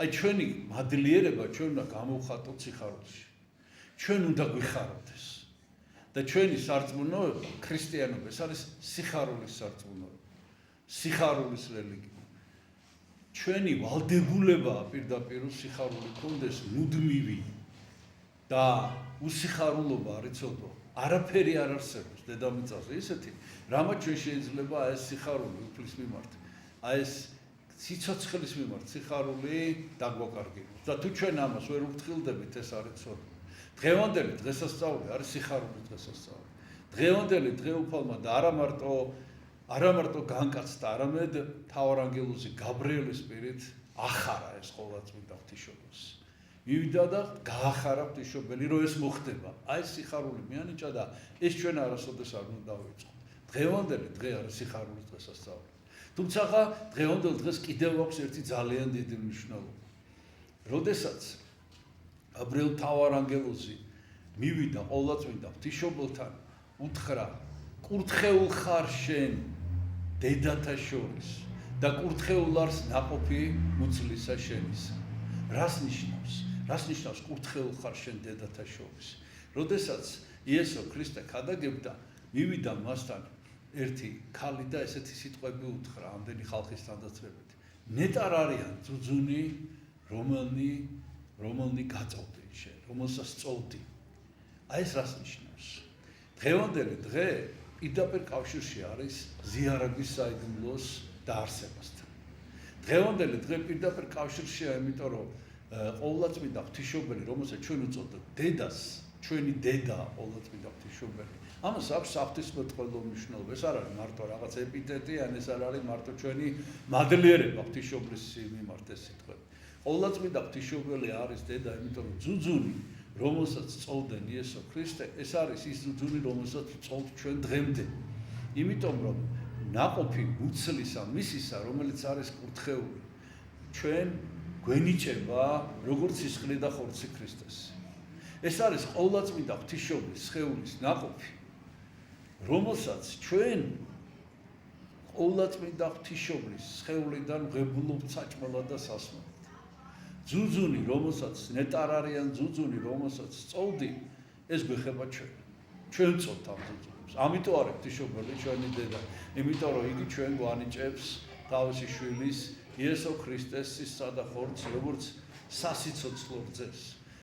აი ჩვენი მადლიერება ჩვენ უნდა გამოვხატოთ სიხარულში. ჩვენ უნდა გვიხაროთ ეს. და ჩვენი სარწმუნოება, ქრისტიანობა, ეს არის სიხარულის სარწმუნოება. სიხარულის რელიგია. ჩვენი ვალდებულებაა პირდაპირ სიხარული კონდეს მუდმივი და უსიხარულობა არ იცოდო. არაფერი არ არსებობს დედამიწაზე ისეთი, რამაც ჩვენ შეიძლება ეს სიხარული უფლის მიმართ, ეს სიცოცხლის მიმართ სიხარული დაგვაკარგებოს. და თუ ჩვენ ამას ვერ ვფრთხილდებით, ეს არის ცოდვა. დღევანდელი დღესასწაული არის სიხარულის დღესასწაული. დღევანდელი დღეუფალმა და არა მარტო განკაცდა, არამედ მთავარანგელოზი გაბრიელის პირით ახარა ეს ყოვლადწმიდა ღვთისმშობელს. მივიდა და გაახარა ღვთისმშობელი, რომ ეს მოხდება. აი ეს სიხარული მიანიჭა და ეს ჩვენ არასოდეს არ უნდა დავიწყოთ. დღევანდელი დღე არის სიხარულის დღესასწაული. თუმცა დღევანდელ დღეს კიდევ აქვს ერთი ძალიან დიდი მნიშვნელობა. როდესაც გაბრიელ მთავარანგელოზი მივიდა ყოვლადწმიდა ღვთისმშობელთან, უთხრა: კურთხეულ ხარ შენ დედათა შორის და კურთხეულ არს ნაყოფი მუცლისა შენისა. რას ნიშნავს? რას ნიშნავს კურთხეულ ხარ შენ დედათა შორის? როდესაც იესო ქრისტე ქადაგებდა, მივიდა მასთან ერთი ქალი და ესეთი სიტყვები უთხრა ამდენი ხალხის თანდაცვებით. ნეტარ არიან ძუძუნი, რომელნი გაწოვდი შენ, რომელსაც წოვდი. აი ეს რას ნიშნავს? დღევანდელი დღე პირდაპირ კავშირში არის ზიარების საიდუმლოს დაარსებასთან. დღევანდელი დღე პირდაპირ კავშირშია, იმიტომ რომ ყოვლადწმიდა ღვთისმშობელი, რომელსაც ჩვენ უწოდოთ დედას, ჩვენი დედა ყოვლადწმიდა ღვთისმშობელი. ამას აქვს საფრთხისმეტყველო მნიშვნელობა. ეს არ არის მარტო რაღაც ეპიტეტი, ან ეს არ არის მარტო ჩვენი მადლიერება ღვთისმშობლის მიმართ ეს სიტყვები. ყოვლადწმიდა ღვთისმშობელი არის დედა, იმიტომ რომ ძუძუნი, რომელსაც წოვდნენ იესო ქრისტე, ეს არის ის ძუძუნი, რომელსაც წოვთ ჩვენ დღემდე. იმიტომ რომ ნაყოფი მუცლისა მისისა, რომელიც არის კურთხეული, ჩვენ გვენიჭება როგორც სისხლი და ხორცი ქრისტეს. ეს არის ყოვლადწმიდა ღვთისმშობლის სხეულის ნაყოფი, რომელსაც ჩვენ ყოვლადწმიდა ღვთისმშობლის სხეულიდან ვღებულობთ საჭმელად და სასმელად. ძუძუნი, რომელსაც ნეტარ არიან ძუძუნი, რომელსაც წოვდი, ეს გვეხება ჩვენ. ჩვენ წოვთ ამ ძუძუნებს. ამიტომ არის ღვთისმშობელი ჩვენი დედა, იმიტომ რომ იგი ჩვენ გვანიჭებს თავისი შვილის იესო ქრისტეს სისხლსა და ხორცს, როგორც სასიცოცხლო რძეს.